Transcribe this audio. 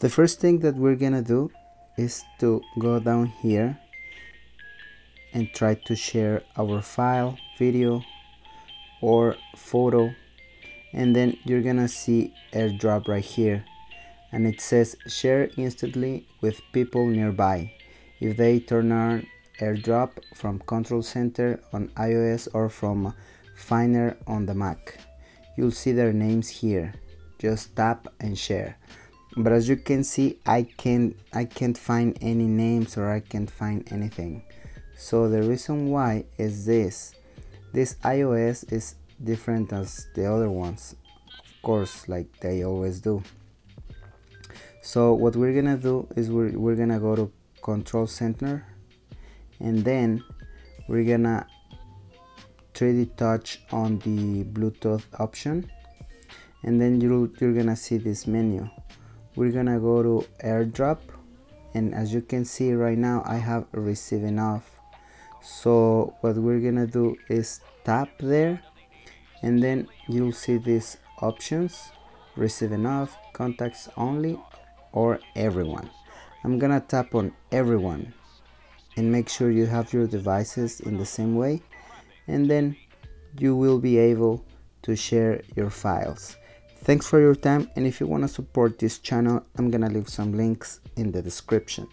The first thing that we're gonna do is to go down here and try to share our file, video or photo, and then you're gonna see AirDrop right here, and it says share instantly with people nearby if they turn on AirDrop from Control Center on iOS or from Finder on the Mac. You'll see their names here. Just tap and share. But as you can see, I can't find any names, or I can't find anything. So the reason why is this iOS is different as the other ones, of course, like they always do. So what we're gonna do is we're gonna go to Control Center, and then we're gonna 3D touch on the Bluetooth option, and then you're gonna see this menu. We're gonna go to AirDrop, and as you can see right now I have receiving off. So what we're gonna do is tap there, and then you'll see these options: receiving off, contacts only, or everyone. I'm gonna tap on everyone, and make sure you have your devices in the same way, and then you will be able to share your files. Thanks for your time, and if you want to support this channel, I'm gonna leave some links in the description.